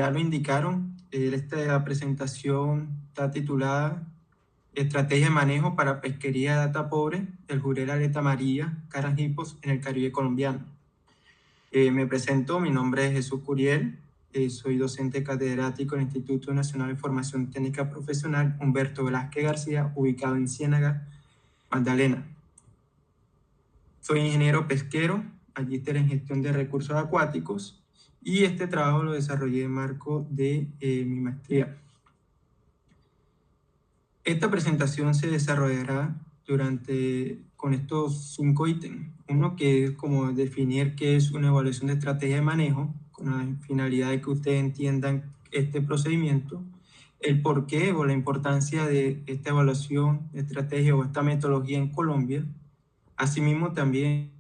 ya lo indicaron, esta presentación está titulada Estrategia de manejo para pesquería de data pobre del jurel aleta amarilla, caranjipos en el Caribe colombiano. Me presento, mi nombre es Jesús Curiel, soy docente catedrático en el Instituto Nacional de Formación Técnica Profesional Humberto Velázquez García, ubicado en Ciénaga, Magdalena. Soy ingeniero pesquero, magíster en gestión de recursos acuáticos, y este trabajo lo desarrollé en marco de mi maestría. Esta presentación se desarrollará con estos 5 ítems. Uno, que es como definir qué es una evaluación de estrategia de manejo, con la finalidad de que ustedes entiendan este procedimiento, el porqué o la importancia de esta evaluación de estrategia o esta metodología en Colombia. Asimismo, también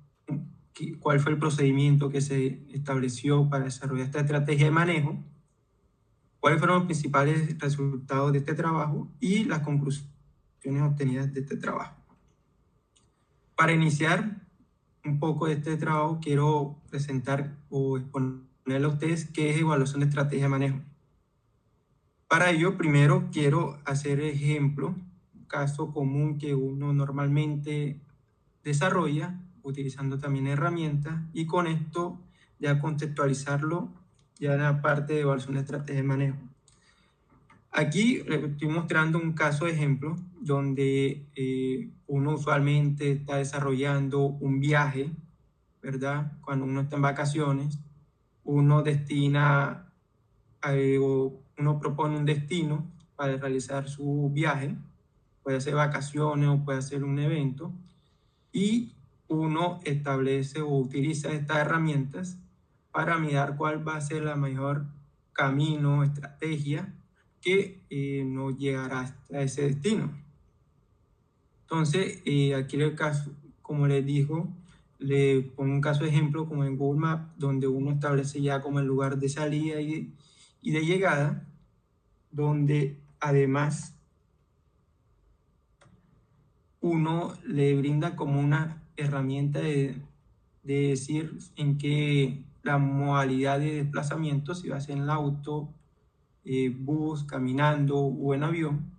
cuál fue el procedimiento que se estableció para desarrollar esta estrategia de manejo, cuáles fueron los principales resultados de este trabajo y las conclusiones obtenidas de este trabajo. Para iniciar un poco de este trabajo, quiero presentar o exponerle a ustedes qué es evaluación de estrategia de manejo. Para ello, primero quiero hacer ejemplo, un caso común que uno normalmente desarrolla, utilizando también herramientas, y con esto ya contextualizarlo ya en la parte de evaluación de estrategia de manejo. Aquí estoy mostrando un caso de ejemplo donde uno usualmente está desarrollando un viaje, ¿verdad? Cuando uno está en vacaciones, uno uno propone un destino para realizar su viaje, puede ser vacaciones o puede ser un evento, y uno establece o utiliza estas herramientas para mirar cuál va a ser la mejor camino, estrategia que nos llegará hasta ese destino. Entonces, aquí en el caso, como les digo, le pongo un caso de ejemplo como en Google Maps, donde uno establece ya como el lugar de salida y de llegada, donde además uno le brinda como una herramienta de decir en qué la modalidad de desplazamiento, si va a ser en el auto, bus, caminando o en avión,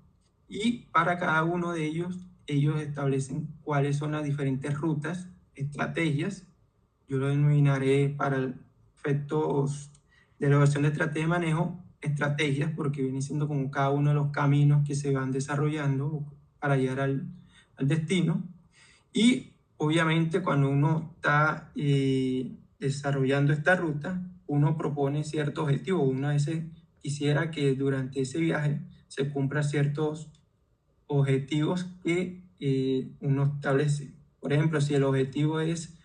y para cada uno de ellos establecen cuáles son las diferentes rutas, estrategias. Yo lo denominaré para efectos de la versión de estrategia de manejo, estrategias, porque viene siendo como cada uno de los caminos que se van desarrollando para llegar al destino. Y obviamente cuando uno está desarrollando esta ruta, uno propone ciertos objetivos. Uno a veces quisiera que durante ese viaje se cumplan ciertos objetivos que uno establece. Por ejemplo, si el objetivo es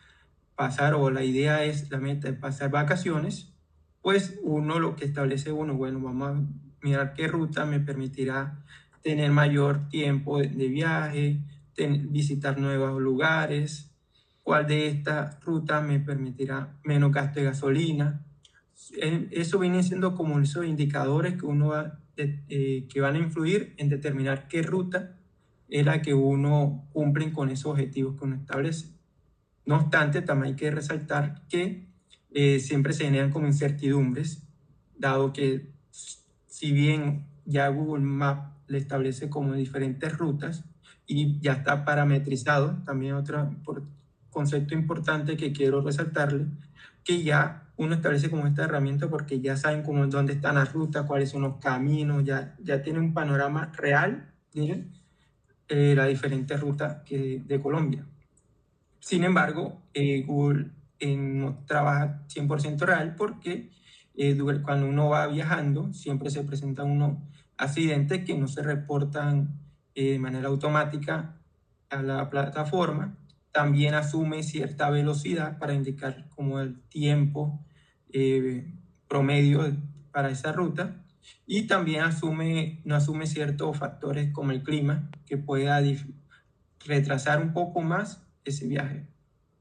pasar, o la idea es, la meta es pasar vacaciones, pues uno lo que establece, bueno, vamos a mirar qué ruta me permitirá tener mayor tiempo de viaje, visitar nuevos lugares, cuál de estas rutas me permitirá menos gasto de gasolina. Eso viene siendo como esos indicadores que uno que van a influir en determinar qué ruta es la que uno cumple con esos objetivos que uno establece. No obstante, también hay que resaltar que siempre se generan como incertidumbres, dado que si bien ya Google Maps le establece como diferentes rutas y ya está parametrizado, también otro concepto importante que quiero resaltarle, que ya uno establece como esta herramienta porque ya saben como dónde están las rutas, cuáles son los caminos, ya tiene un panorama real de las diferentes rutas de Colombia. Sin embargo, Google no trabaja 100% real porque cuando uno va viajando siempre se presentan unos accidentes que no se reportan de manera automática a la plataforma. También asume cierta velocidad para indicar como el tiempo promedio para esa ruta, y también no asume ciertos factores como el clima que pueda retrasar un poco más ese viaje.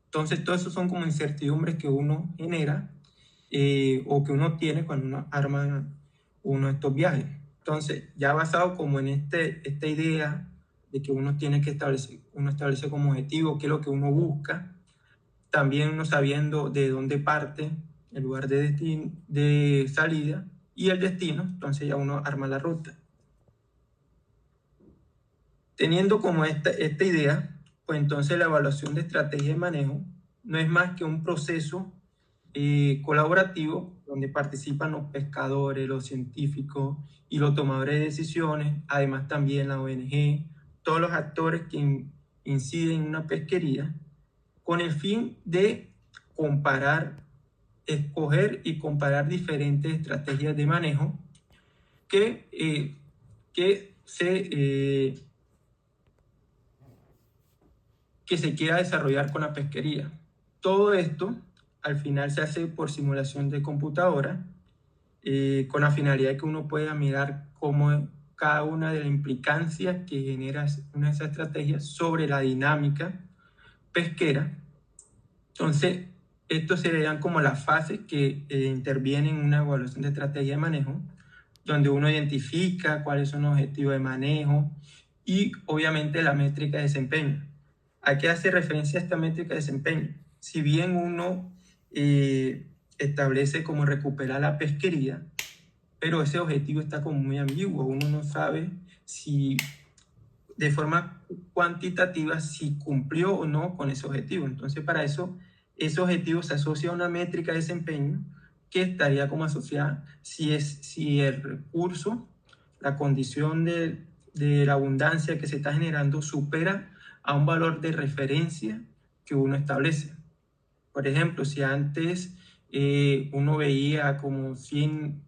Entonces, todo eso son como incertidumbres que uno genera o que uno tiene cuando uno arma uno de estos viajes. Entonces, ya basado como en esta idea de que uno establece como objetivo qué es lo que uno busca, también uno sabiendo de dónde parte, el lugar de salida, y el destino, entonces ya uno arma la ruta. Teniendo como esta idea, pues entonces la evaluación de estrategia de manejo no es más que un proceso colaborativo donde participan los pescadores, los científicos y los tomadores de decisiones, además también la ONG, todos los actores que inciden en una pesquería, con el fin de comparar, escoger y comparar diferentes estrategias de manejo que se quiera desarrollar con la pesquería. Todo esto al final se hace por simulación de computadora, con la finalidad de que uno pueda mirar cómo cada una de las implicancias que genera una de esas estrategias sobre la dinámica pesquera. Entonces, estos serían como las fases que intervienen en una evaluación de estrategia de manejo, donde uno identifica cuáles son los objetivos de manejo y obviamente la métrica de desempeño. ¿A qué hace referencia esta métrica de desempeño? Si bien uno establece cómo recuperar la pesquería, pero ese objetivo está como muy ambiguo. Uno no sabe si de forma cuantitativa si cumplió o no con ese objetivo. Entonces, para eso, ese objetivo se asocia a una métrica de desempeño que estaría como asociada si el recurso, la condición de la abundancia que se está generando supera a un valor de referencia que uno establece. Por ejemplo, si antes uno veía como 100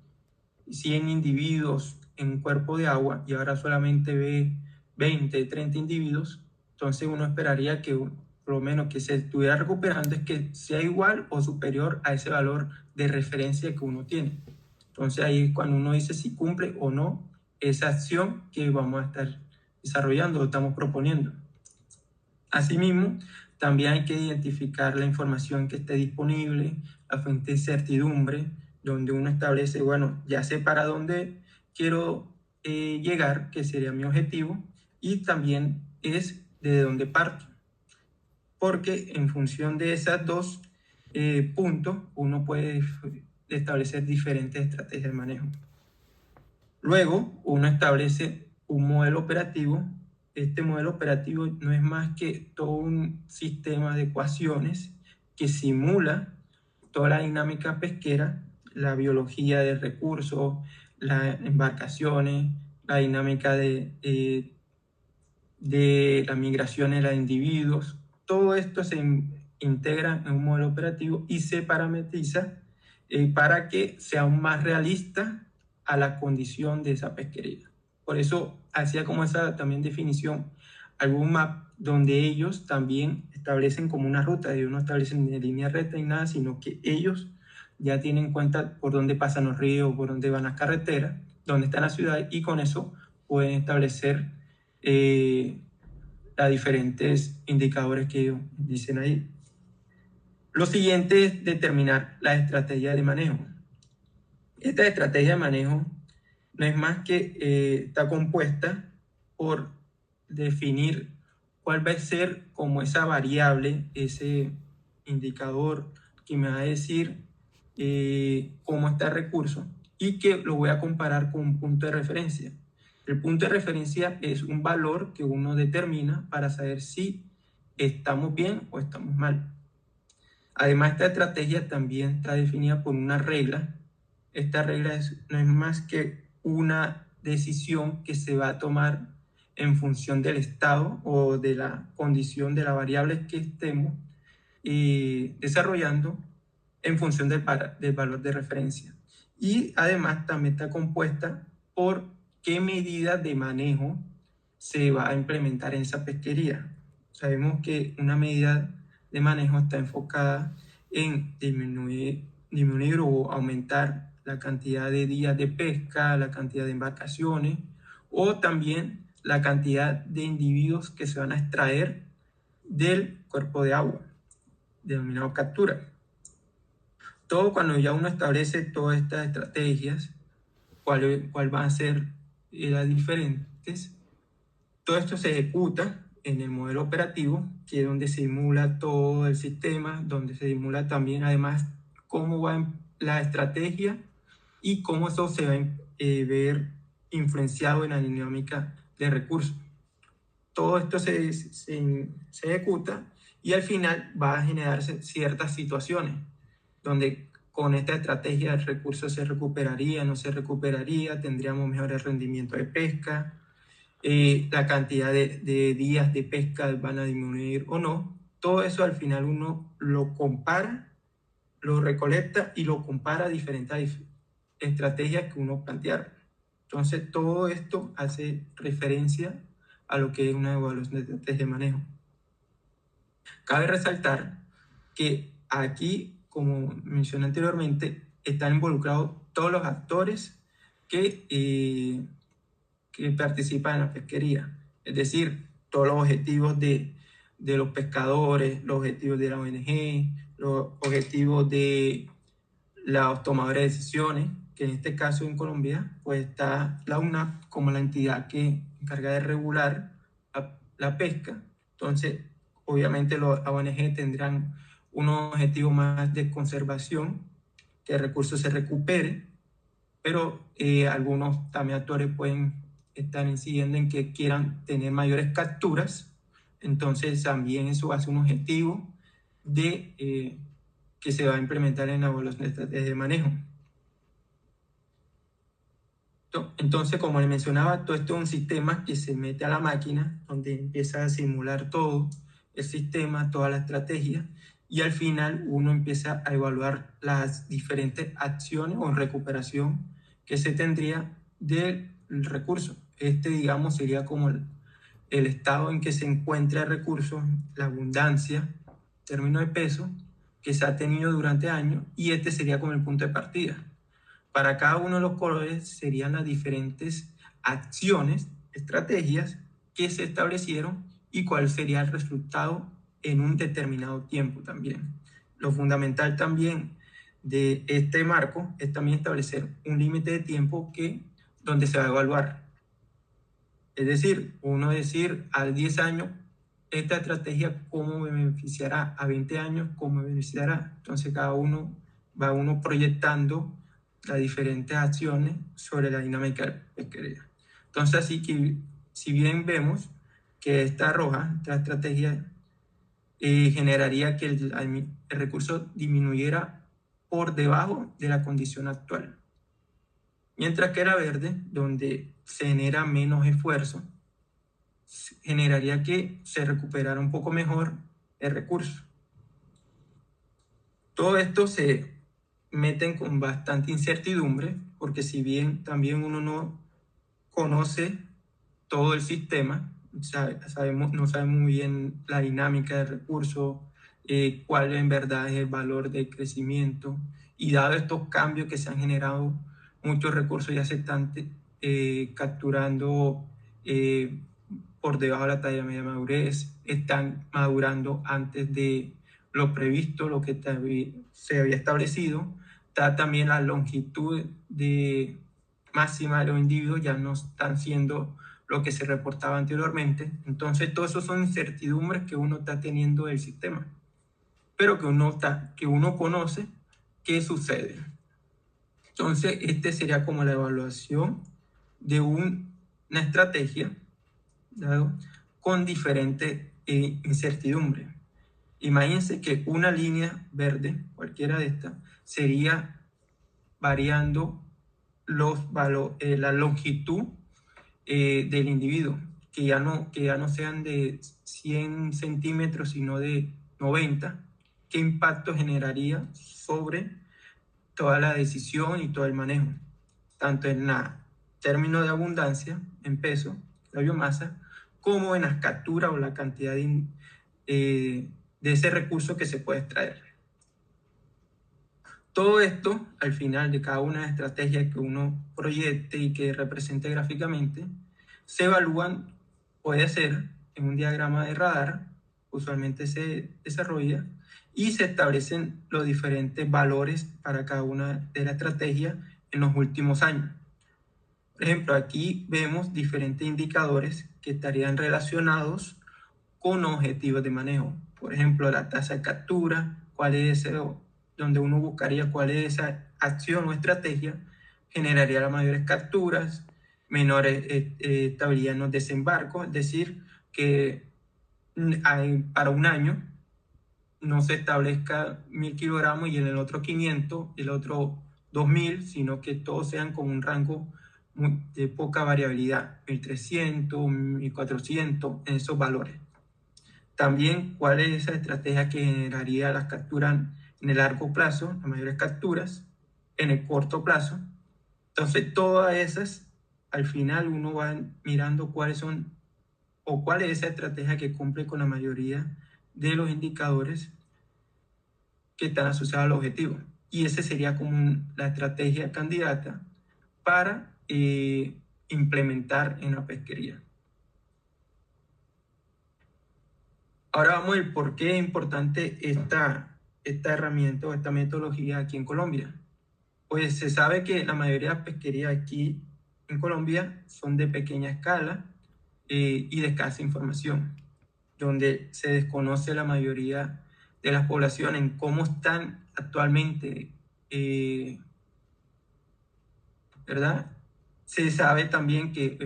individuos en un cuerpo de agua y ahora solamente ve 20, 30 individuos, entonces uno esperaría que por lo menos que se estuviera recuperando es que sea igual o superior a ese valor de referencia que uno tiene. Entonces ahí es cuando uno dice si cumple o no esa acción que vamos a estar desarrollando o estamos proponiendo. Asimismo, también hay que identificar la información que esté disponible, la fuente de certidumbre, donde uno establece, bueno, ya sé para dónde quiero llegar, que sería mi objetivo, y también es de dónde parto. Porque en función de esos dos puntos, uno puede establecer diferentes estrategias de manejo. Luego, uno establece un modelo operativo. Este modelo operativo no es más que todo un sistema de ecuaciones que simula toda la dinámica pesquera, la biología del recurso, las embarcaciones, la dinámica de las migraciones de individuos. Todo esto se integra en un modelo operativo y se parametriza para que sea aún más realista a la condición de esa pesquería. Por eso hacía como esa también definición, algún map donde ellos también establecen como una ruta, ellos no establecen ni línea recta ni nada, sino que ellos ya tienen en cuenta por dónde pasan los ríos, por dónde van las carreteras, dónde está la ciudad, y con eso pueden establecer los diferentes indicadores que ellos dicen ahí. Lo siguiente es determinar la estrategia de manejo. Esta estrategia de manejo no es más que está compuesta por definir cuál va a ser como esa variable, ese indicador que me va a decir cómo está el recurso y que lo voy a comparar con un punto de referencia. El punto de referencia es un valor que uno determina para saber si estamos bien o estamos mal. Además, esta estrategia también está definida por una regla. Esta regla no es más que una decisión que se va a tomar en función del estado o de la condición de la variable que estemos desarrollando en función del valor de referencia. Y además también está compuesta por qué medida de manejo se va a implementar en esa pesquería. Sabemos que una medida de manejo está enfocada en disminuir o aumentar la cantidad de días de pesca, la cantidad de embarcaciones o también la cantidad de individuos que se van a extraer del cuerpo de agua, denominado captura. Todo cuando ya uno establece todas estas estrategias, cuál van a ser las diferentes, todo esto se ejecuta en el modelo operativo, que es donde se simula todo el sistema, donde se simula también además cómo va la estrategia y cómo eso se va a ver influenciado en la dinámica de recursos. Todo esto se ejecuta y al final va a generarse ciertas situaciones donde con esta estrategia el recurso se recuperaría, no se recuperaría, tendríamos mejores rendimientos de pesca, la cantidad de días de pesca van a disminuir o no. Todo eso al final uno lo compara, lo recolecta y lo compara a diferentes estrategias que uno plantea. Entonces todo esto hace referencia a lo que es una evaluación de estrategia de manejo. Cabe resaltar que aquí, como mencioné anteriormente, están involucrados todos los actores que participan en la pesquería, es decir, todos los objetivos de los pescadores, los objetivos de la ONG, los objetivos de los tomadores de decisiones, que en este caso en Colombia, pues está la UNAP como la entidad que encarga de regular la pesca. Entonces, obviamente los ONG tendrán unos objetivos más de conservación, que el recurso se recupere, pero algunos también actores pueden estar incidiendo en que quieran tener mayores capturas, entonces también eso hace un objetivo de que se va a implementar en la evaluación de estrategias de manejo. Entonces, como les mencionaba, todo esto es un sistema que se mete a la máquina, donde empieza a simular todo el sistema, toda la estrategia, y al final uno empieza a evaluar las diferentes acciones o recuperación que se tendría del recurso. Digamos, sería como el estado en que se encuentra el recurso, la abundancia, término de peso, que se ha tenido durante años, y este sería como el punto de partida. Para cada uno de los colores serían las diferentes acciones, estrategias que se establecieron y cuál sería el resultado en un determinado tiempo también. Lo fundamental también de este marco es también establecer un límite de tiempo donde se va a evaluar. Es decir, a 10 años, esta estrategia cómo me beneficiará, a 20 años cómo me beneficiará. Entonces cada uno va proyectando las diferentes acciones sobre la dinámica de pesquería. Entonces, así que si bien vemos que esta estrategia generaría que el recurso disminuyera por debajo de la condición actual. Mientras que la verde, donde se genera menos esfuerzo, generaría que se recuperara un poco mejor el recurso. Todo esto se meten con bastante incertidumbre, porque si bien también uno no conoce todo el sistema, no sabemos muy bien la dinámica del recurso, cuál en verdad es el valor de crecimiento, y dado estos cambios que se han generado, muchos recursos ya se están capturando por debajo de la talla media madurez, están madurando antes de lo previsto, lo que se había establecido. Está también la longitud máxima de los individuos, ya no están siendo lo que se reportaba anteriormente. Entonces, todo eso son incertidumbres que uno está teniendo del sistema, pero que uno conoce qué sucede. Entonces, sería como la evaluación de una estrategia, ¿dado?, con diferentes incertidumbres. Imagínense que una línea verde, cualquiera de estas, sería variando la longitud del individuo, que ya no sean de 100 centímetros, sino de 90. ¿Qué impacto generaría sobre toda la decisión y todo el manejo? Tanto en términos de abundancia, en peso, la biomasa, como en las capturas o la cantidad de ese recurso que se puede extraer. Todo esto, al final de cada una de las estrategias que uno proyecte y que represente gráficamente, se evalúan, puede ser en un diagrama de radar, usualmente se desarrolla, y se establecen los diferentes valores para cada una de las estrategias en los últimos años. Por ejemplo, aquí vemos diferentes indicadores que estarían relacionados con objetivos de manejo. Por ejemplo, la tasa de captura, donde uno buscaría cuál es esa acción o estrategia generaría las mayores capturas, menores estabilidad en los desembarcos, es decir, que para un año no se establezca 1000 kilogramos y en el otro 500, el otro 2000, sino que todos sean con un rango de poca variabilidad, 1300, 1400, en esos valores. También, ¿cuál es esa estrategia que generaría las capturas en el largo plazo, las mayores capturas, en el corto plazo? Entonces, todas esas, al final uno va mirando cuáles son o cuál es esa estrategia que cumple con la mayoría de los indicadores que están asociados al objetivo. Y esa sería como la estrategia candidata para implementar en la pesquería. Ahora vamos a ver por qué es importante esta herramienta o esta metodología aquí en Colombia. Pues se sabe que la mayoría de las pesquerías aquí en Colombia son de pequeña escala y de escasa información, donde se desconoce la mayoría de las poblaciones en cómo están actualmente, ¿verdad? Se sabe también que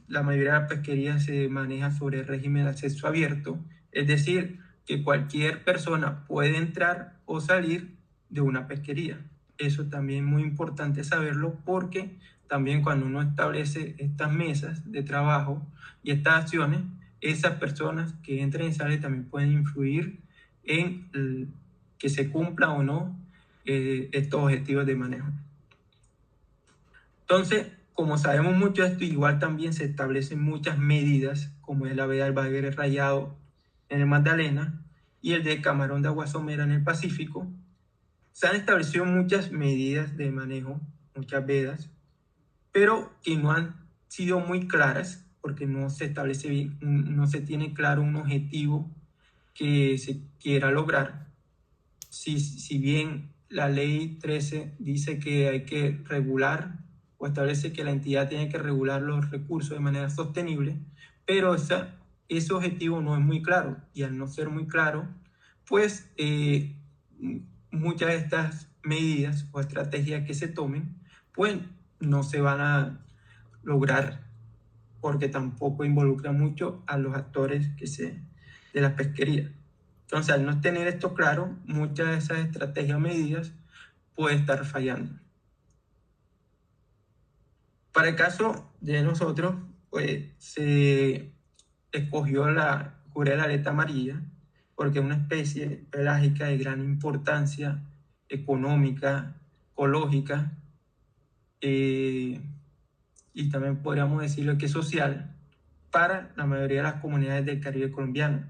la mayoría de las pesquerías se maneja sobre el régimen de acceso abierto, es decir, que cualquier persona puede entrar o salir de una pesquería. Eso también es muy importante saberlo porque también cuando uno establece estas mesas de trabajo y estas acciones, esas personas que entran y salen también pueden influir en que se cumplan o no estos objetivos de manejo. Entonces, como sabemos mucho de esto, igual también se establecen muchas medidas, como es la veda del bagre rayado en el Magdalena y el de camarón de agua somera en el Pacífico. Se han establecido muchas medidas de manejo, muchas vedas, pero que no han sido muy claras porque no se establece bien, no se tiene claro un objetivo que se quiera lograr. Si bien la ley 13 dice que hay que regular o establece que la entidad tiene que regular los recursos de manera sostenible, pero ese objetivo no es muy claro y al no ser muy claro, pues muchas de estas medidas o estrategias que se tomen, pues no se van a lograr porque tampoco involucra mucho a los actores de la pesquería. Entonces, al no tener esto claro, muchas de esas estrategias o medidas pueden estar fallando. Para el caso de nosotros, pues se escogió la jurel aleta amarilla porque es una especie pelágica de gran importancia económica, ecológica y también podríamos decirlo que social para la mayoría de las comunidades del Caribe colombiano.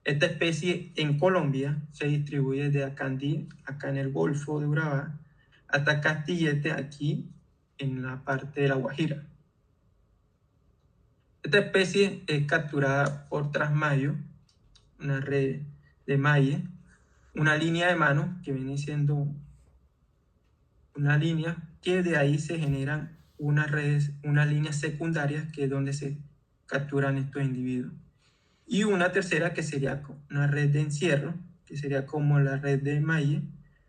Esta especie en Colombia se distribuye desde Acandí, acá en el Golfo de Urabá, hasta Castillete, aquí en la parte de La Guajira. Esta especie es capturada por trasmayo, una red de malle, una línea de mano que viene siendo una línea que de ahí se generan unas redes, unas líneas secundarias que es donde se capturan estos individuos. Y una tercera que sería una red de encierro, que sería como la red de malle,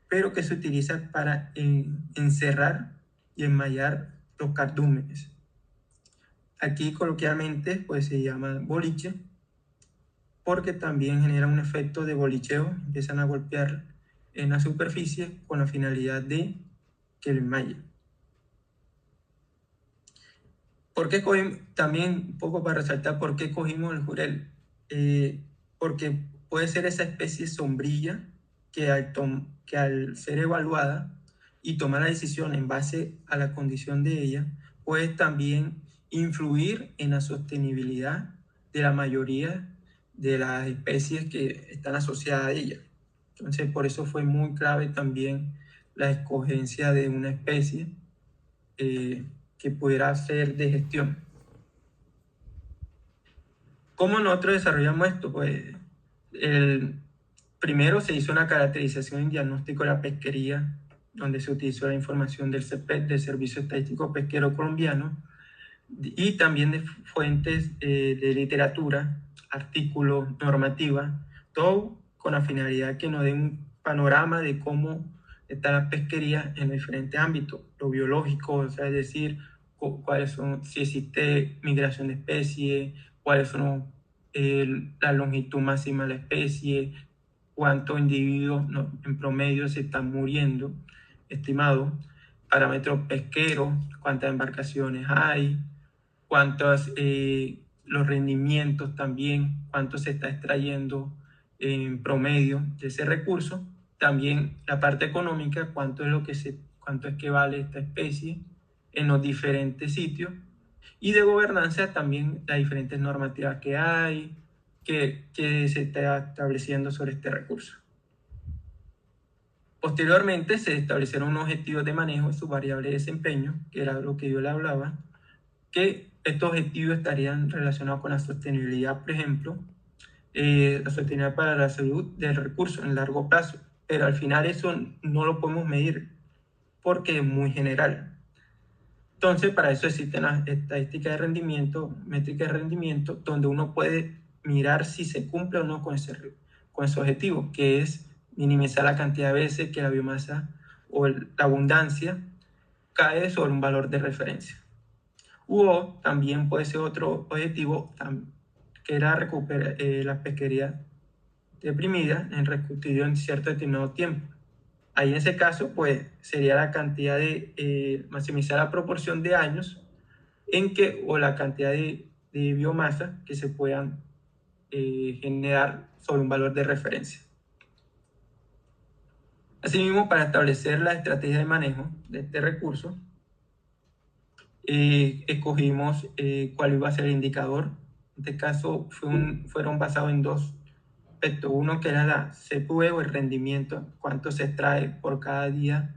pero que se utiliza para encerrar y enmallar los cardúmenes. Aquí coloquialmente pues se llama boliche, porque también genera un efecto de bolicheo, empiezan a golpear en la superficie con la finalidad de que lo enmalle. ¿Por qué cogimos? También un poco para resaltar por qué cogimos el jurel. Porque puede ser esa especie sombrilla que al ser evaluada y tomar la decisión en base a la condición de ella, puede también influir en la sostenibilidad de la mayoría de las especies que están asociadas a ella. Entonces, por eso fue muy clave también la escogencia de una especie que pudiera ser de gestión. ¿Cómo nosotros desarrollamos esto? Pues primero se hizo una caracterización y diagnóstico de la pesquería, donde se utilizó la información del CEPET, del Servicio Estadístico Pesquero Colombiano, y también de fuentes de literatura, artículos, normativa, todo con la finalidad que nos dé un panorama de cómo está la pesquería en diferentes ámbitos, lo biológico, o sea, es decir, cuáles son, si existe migración de especies, cuáles son la longitud máxima de la especie, cuántos individuos en promedio se están muriendo, estimado, parámetros pesqueros, cuántas embarcaciones hay, cuántos los rendimientos también, cuánto se está extrayendo en promedio de ese recurso, también la parte económica, cuánto es que vale esta especie en los diferentes sitios, y de gobernanza también las diferentes normativas que hay, que se está estableciendo sobre este recurso. Posteriormente se establecieron objetivos de manejo y sus variables de desempeño, que era lo que yo le hablaba, que estos objetivos estarían relacionados con la sostenibilidad, por ejemplo, la sostenibilidad para la salud del recurso en largo plazo, pero al final eso no lo podemos medir porque es muy general. Entonces, para eso existen las estadísticas de rendimiento, métricas de rendimiento, donde uno puede mirar si se cumple o no con ese objetivo, que es minimizar la cantidad de veces que la biomasa o la abundancia cae sobre un valor de referencia. O también puede ser otro objetivo, que era recuperar la pesquería deprimida en cierto determinado tiempo. Ahí en ese caso, pues sería la cantidad de maximizar la proporción de años o la cantidad de biomasa que se puedan generar sobre un valor de referencia. Asimismo, para establecer la estrategia de manejo de este recurso, escogimos cuál iba a ser el indicador. En este caso fueron basados en dos aspectos. Uno que era la CPV o el rendimiento, cuánto se extrae por cada día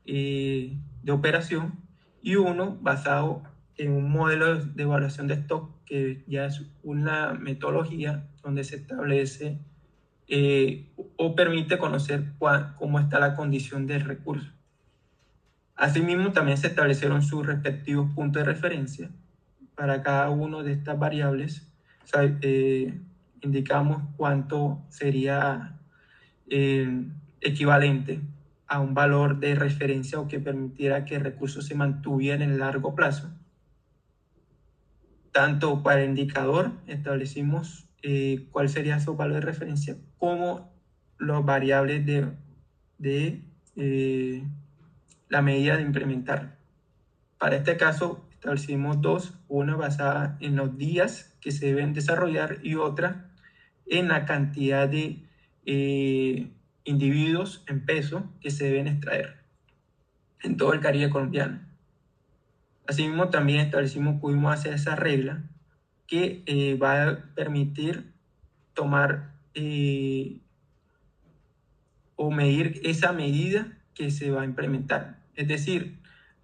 de operación, y uno basado en un modelo de evaluación de stock, que ya es una metodología donde se establece o permite conocer cómo está la condición del recurso. Asimismo, también se establecieron sus respectivos puntos de referencia para cada una de estas variables. O sea, indicamos cuánto sería equivalente a un valor de referencia o que permitiera que el recurso se mantuviera en el largo plazo. Tanto para el indicador establecimos cuál sería su valor de referencia, como las variables de la medida de implementar. Para este caso establecimos dos, una basada en los días que se deben desarrollar y otra en la cantidad de individuos en peso que se deben extraer en todo el Caribe colombiano. Asimismo, también pudimos hacer esa regla que va a permitir tomar o medir esa medida que se va a implementar. Es decir,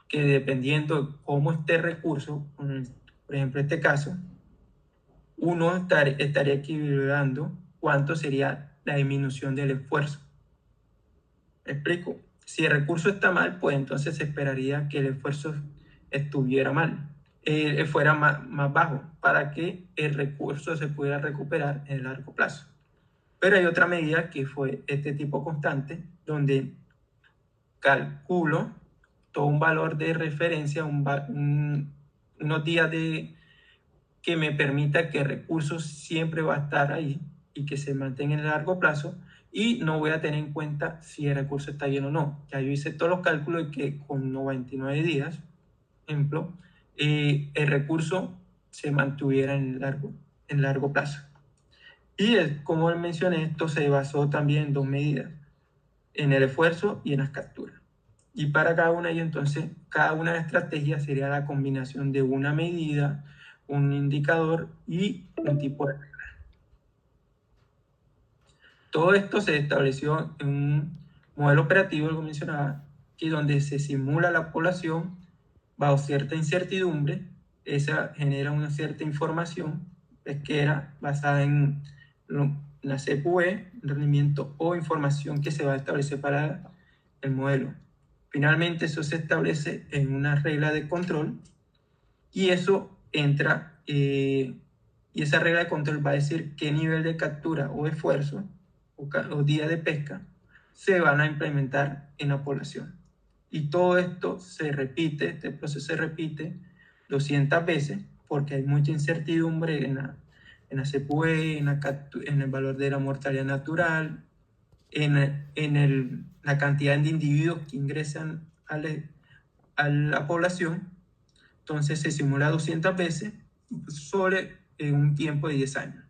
que dependiendo de cómo esté el recurso, por ejemplo, en este caso, uno estaría equilibrando cuánto sería la disminución del esfuerzo. ¿Me explico? Si el recurso está mal, pues entonces se esperaría que el esfuerzo estuviera mal, fuera más bajo, para que el recurso se pudiera recuperar en el largo plazo. Pero hay otra medida que fue este tipo constante, donde calculo todo un valor de referencia, unos días que me permita que el recurso siempre va a estar ahí y que se mantenga en el largo plazo, y no voy a tener en cuenta si el recurso está bien o no. Ya yo hice todos los cálculos y que con 99 días, ejemplo, el recurso se mantuviera en largo plazo. Y como mencioné, esto se basó también en dos medidas, en el esfuerzo y en las capturas. Y para cada una de ellas, entonces, cada una de las estrategias sería la combinación de una medida, un indicador y un tipo de regla. Todo esto se estableció en un modelo operativo, como mencionaba, que donde se simula la población bajo cierta incertidumbre. Esa genera una cierta información pesquera basada en la CPV, rendimiento o información que se va a establecer para el modelo. Finalmente, eso se establece en una regla de control, y eso entra, y esa regla de control va a decir qué nivel de captura o esfuerzo o día de pesca se van a implementar en la población. Y todo esto se repite, este proceso se repite 200 veces porque hay mucha incertidumbre en la CPUE, en el valor de la mortalidad natural, en la cantidad de individuos que ingresan a la población. Entonces se simula 200 veces sobre un tiempo de 10 años.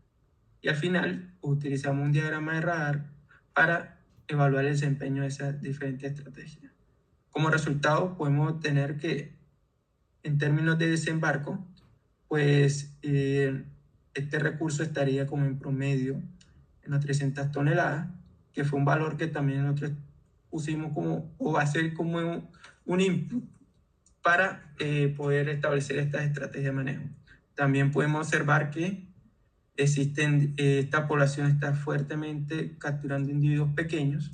Y al final utilizamos un diagrama de radar para evaluar el desempeño de esas diferentes estrategias. Como resultado podemos obtener que en términos de desembarco, pues este recurso estaría como en promedio en las 300 toneladas, que fue un valor que también nosotros pusimos como, o va a ser como un input para poder establecer estas estrategias de manejo. También podemos observar que esta población está fuertemente capturando individuos pequeños,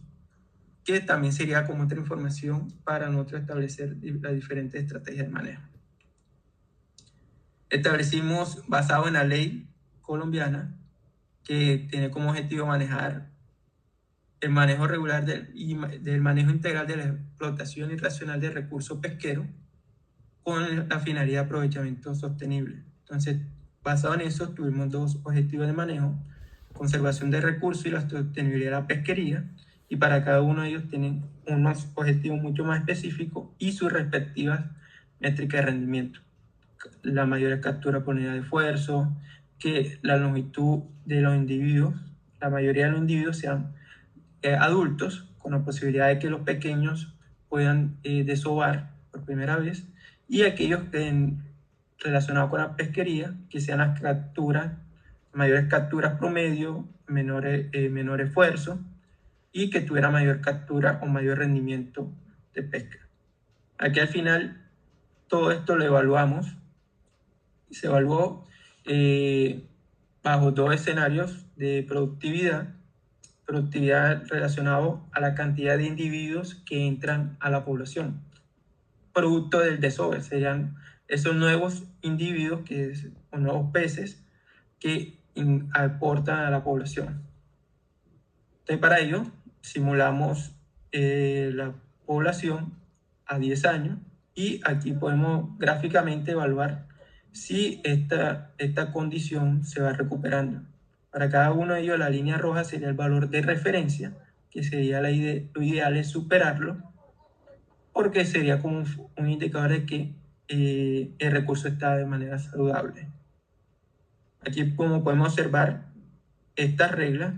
que también sería como otra información para nosotros establecer las diferentes estrategias de manejo. Establecimos, basado en la ley colombiana, que tiene como objetivo manejar el manejo regular del manejo integral de la explotación y racional de recursos pesqueros con la finalidad de aprovechamiento sostenible. Entonces, basado en eso, tuvimos dos objetivos de manejo: conservación de recursos y la sostenibilidad de la pesquería, y para cada uno de ellos tienen unos objetivos mucho más específicos y sus respectivas métricas de rendimiento. La mayor captura por unidad de esfuerzo, que la longitud de los individuos, la mayoría de los individuos sean adultos, con la posibilidad de que los pequeños puedan desovar por primera vez, y aquellos relacionados con la pesquería, que sean las capturas, mayores capturas promedio, menor esfuerzo, y que tuviera mayor captura o mayor rendimiento de pesca. Aquí al final todo esto lo evaluamos. Se evaluó bajo dos escenarios de productividad relacionado a la cantidad de individuos que entran a la población, producto del desove. Serían esos nuevos individuos o nuevos peces que aportan a la población. Entonces, para ello simulamos la población a 10 años, y aquí podemos gráficamente evaluar si esta condición se va recuperando. Para cada uno de ellos, la línea roja sería el valor de referencia, que sería lo ideal es superarlo, porque sería como un indicador de que el recurso está de manera saludable. Aquí, como podemos observar, esta regla,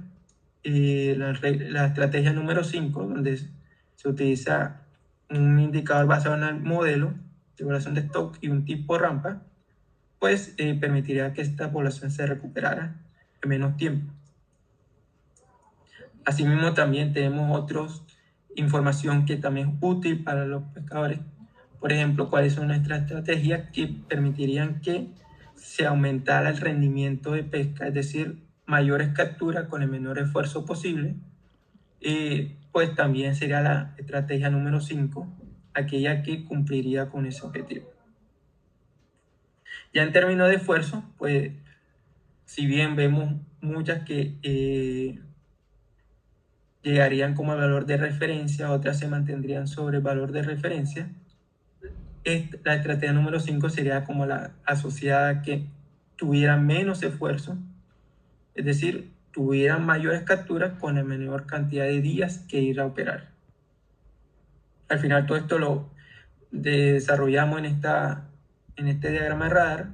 la estrategia número 5, donde se utiliza un indicador basado en el modelo de evaluación de stock y un tipo rampa, pues permitiría que esta población se recuperara en menos tiempo. Asimismo, también tenemos otros información que también es útil para los pescadores. Por ejemplo, cuáles son nuestras estrategias que permitirían que se aumentara el rendimiento de pesca, es decir, mayores capturas con el menor esfuerzo posible. Pues también sería la estrategia número 5, aquella que cumpliría con ese objetivo. Ya en términos de esfuerzo, pues si bien vemos muchas que llegarían como el valor de referencia, otras se mantendrían sobre el valor de referencia, la estrategia número 5 sería como la asociada que tuviera menos esfuerzo, es decir, tuvieran mayores capturas con la menor cantidad de días que ir a operar. Al final todo esto lo desarrollamos en este diagrama de radar,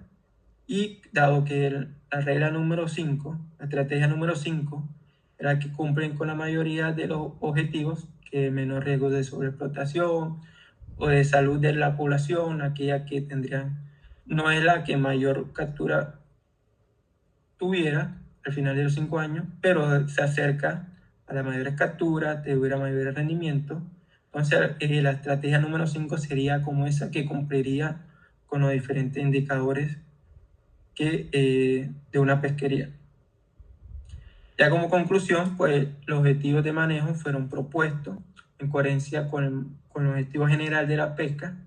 y dado que la regla número 5, la estrategia número 5, era que cumplen con la mayoría de los objetivos, que menor riesgo de sobreexplotación o de salud de la población, aquella que no es la que mayor captura tuviera al final de los 5 años, pero se acerca a las mayores capturas, tuviera mayor rendimiento. Entonces, la estrategia número 5 sería como esa que cumpliría con los diferentes indicadores de una pesquería. Ya como conclusión, pues los objetivos de manejo fueron propuestos en coherencia con el objetivo general de la pesca.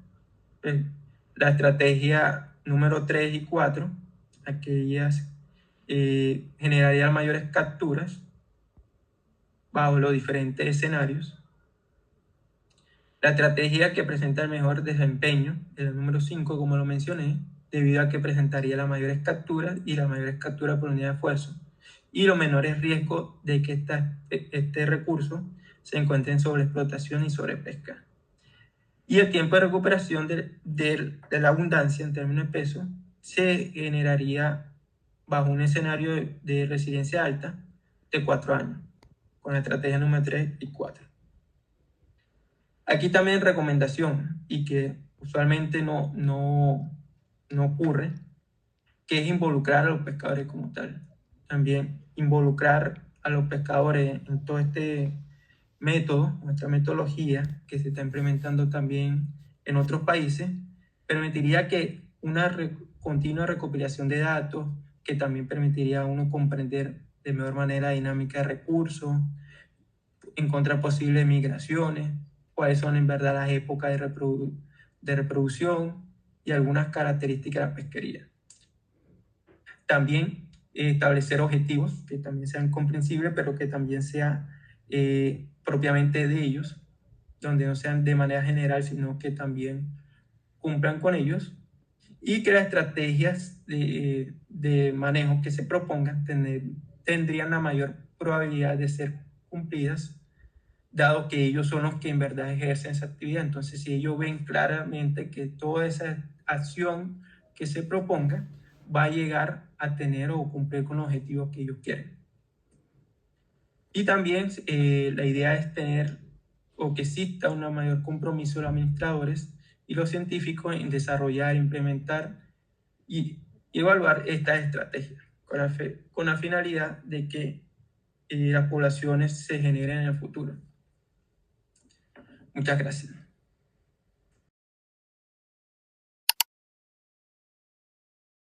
La estrategia número 3 y 4, aquellas generarían mayores capturas bajo los diferentes escenarios. La estrategia que presenta el mejor desempeño es el número 5, como lo mencioné, debido a que presentaría las mayores capturas y las mayores capturas por unidad de esfuerzo y los menores riesgos de que este recurso se encuentre en sobreexplotación y sobrepesca. Y el tiempo de recuperación de la abundancia en términos de peso se generaría bajo un escenario de resiliencia alta de 4 años, con la estrategia número 3 y 4. Aquí también recomendación, y que usualmente no ocurre, que es involucrar a los pescadores como tal. También involucrar a los pescadores en todo este método, nuestra metodología, que se está implementando también en otros países, permitiría que una continua recopilación de datos, que también permitiría a uno comprender de mejor manera la dinámica de recursos, encontrar posibles migraciones, cuáles son en verdad las épocas de reproducción y algunas características de la pesquería. También establecer objetivos que también sean comprensibles, pero que también sean propiamente de ellos, donde no sean de manera general, sino que también cumplan con ellos, y que las estrategias de manejo que se propongan tendrían la mayor probabilidad de ser cumplidas, dado que ellos son los que en verdad ejercen esa actividad. Entonces, si ellos ven claramente que toda esa acción que se proponga va a llegar a tener o cumplir con los objetivos que ellos quieren. Y también la idea es tener o que exista un mayor compromiso de los administradores y los científicos en desarrollar, implementar y evaluar estas estrategias con la finalidad de que las poblaciones se generen en el futuro. Muchas gracias.